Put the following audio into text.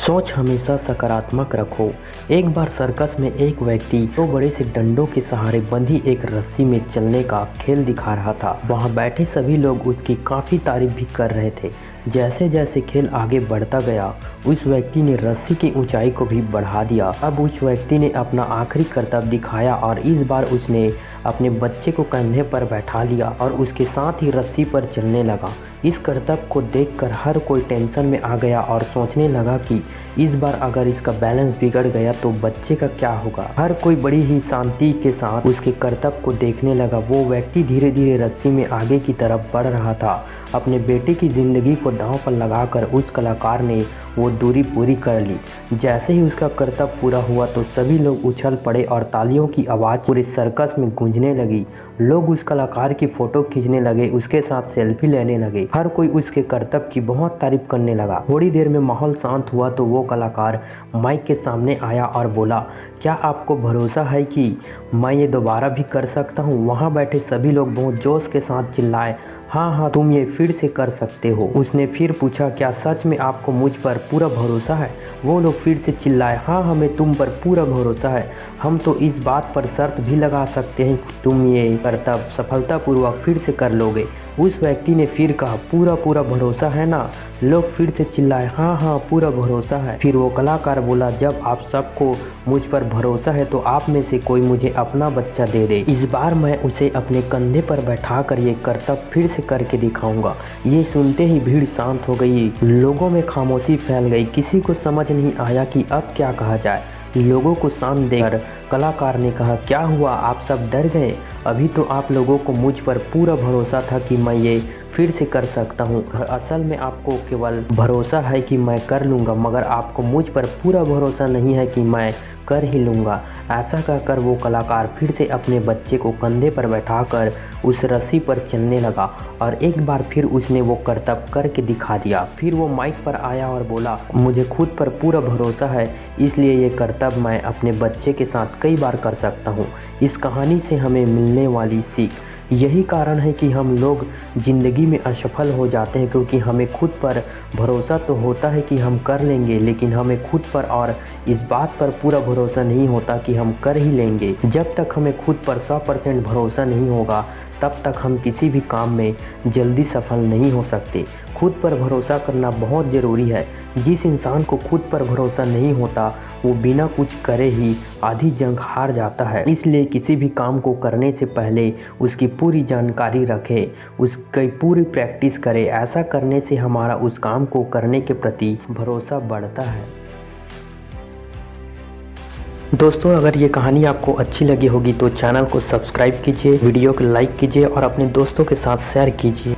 सोच हमेशा सकारात्मक रखो। एक बार सर्कस में एक व्यक्ति दो बड़े से डंडों के सहारे बंधी एक रस्सी में चलने का खेल दिखा रहा था। वहां बैठे सभी लोग उसकी काफ़ी तारीफ भी कर रहे थे। जैसे जैसे खेल आगे बढ़ता गया, उस व्यक्ति ने रस्सी की ऊंचाई को भी बढ़ा दिया। अब उस व्यक्ति ने अपना आखिरी करतब दिखाया और इस बार उसने अपने बच्चे को कंधे पर बैठा लिया और उसके साथ ही रस्सी पर चलने लगा। इस करतब को देखकर हर कोई टेंशन में आ गया और सोचने लगा कि इस बार अगर इसका बैलेंस बिगड़ गया तो बच्चे का क्या होगा। हर कोई बड़ी ही शांति के साथ उसके करतब को देखने लगा। वो व्यक्ति धीरे धीरे रस्सी में आगे की तरफ बढ़ रहा था। अपने बेटे की ज़िंदगी को दांव पर लगाकर उस कलाकार ने वो दूरी पूरी कर ली। जैसे ही उसका करतब पूरा हुआ तो सभी लोग उछल पड़े और तालियों की आवाज़ पूरे सर्कस में गूंजने लगी। लोग उस कलाकार की फ़ोटो खींचने लगे, उसके साथ सेल्फी लेने लगे। हर कोई उसके करतब की बहुत तारीफ करने लगा। थोड़ी देर में माहौल शांत हुआ तो वो कलाकार माइक के सामने आया और बोला, क्या आपको भरोसा है कि मैं ये दोबारा भी कर सकता हूँ? वहाँ बैठे सभी लोग बहुत जोश के साथ चिल्लाए, हाँ हाँ, तुम ये फिर से कर सकते हो। उसने फिर पूछा, क्या सच में आपको मुझ पर पूरा भरोसा है? वो लोग फिर से चिल्लाए, हाँ, हमें तुम पर पूरा भरोसा है। हम तो इस बात पर शर्त भी लगा सकते हैं कि तुम ये करतब सफलतापूर्वक फिर से कर लोगे। उस व्यक्ति ने फिर कहा, पूरा पूरा भरोसा है ना? लोग फिर से चिल्लाए, हाँ हाँ, पूरा भरोसा है। फिर वो कलाकार बोला, जब आप सबको मुझ पर भरोसा है तो आप में से कोई मुझे अपना बच्चा दे दे। इस बार मैं उसे अपने कंधे पर बैठाकर ये करतब फिर से करके दिखाऊंगा। ये सुनते ही भीड़ शांत हो गई। लोगों में खामोशी फैल गई। किसी को समझ नहीं आया कि अब क्या कहा जाए। लोगों को शांत देखकर कलाकार ने कहा, क्या हुआ, आप सब डर गए? अभी तो आप लोगों को मुझ पर पूरा भरोसा था कि मैं ये फिर से कर सकता हूँ। असल में आपको केवल भरोसा है कि मैं कर लूँगा, मगर आपको मुझ पर पूरा भरोसा नहीं है कि मैं कर ही लूँगा। ऐसा कहकर वो कलाकार फिर से अपने बच्चे को कंधे पर बैठाकर उस रस्सी पर चलने लगा और एक बार फिर उसने वो करतब करके दिखा दिया। फिर वो माइक पर आया और बोला, मुझे खुद पर पूरा भरोसा है, इसलिए ये करतब मैं अपने बच्चे के साथ कई बार कर सकता हूँ। इस कहानी से हमें मिलने वाली सीख यही कारण है कि हम लोग ज़िंदगी में असफल हो जाते हैं, क्योंकि हमें खुद पर भरोसा तो होता है कि हम कर लेंगे, लेकिन हमें खुद पर और इस बात पर पूरा भरोसा नहीं होता कि हम कर ही लेंगे। जब तक हमें खुद पर 100% भरोसा नहीं होगा, तब तक हम किसी भी काम में जल्दी सफल नहीं हो सकते। खुद पर भरोसा करना बहुत ज़रूरी है। जिस इंसान को खुद पर भरोसा नहीं होता, वो बिना कुछ करे ही आधी जंग हार जाता है। इसलिए किसी भी काम को करने से पहले उसकी पूरी जानकारी रखें, उसकी पूरी प्रैक्टिस करें। ऐसा करने से हमारा उस काम को करने के प्रति भरोसा बढ़ता है। दोस्तों, अगर ये कहानी आपको अच्छी लगी होगी तो चैनल को सब्सक्राइब कीजिए, वीडियो को लाइक कीजिए और अपने दोस्तों के साथ शेयर कीजिए।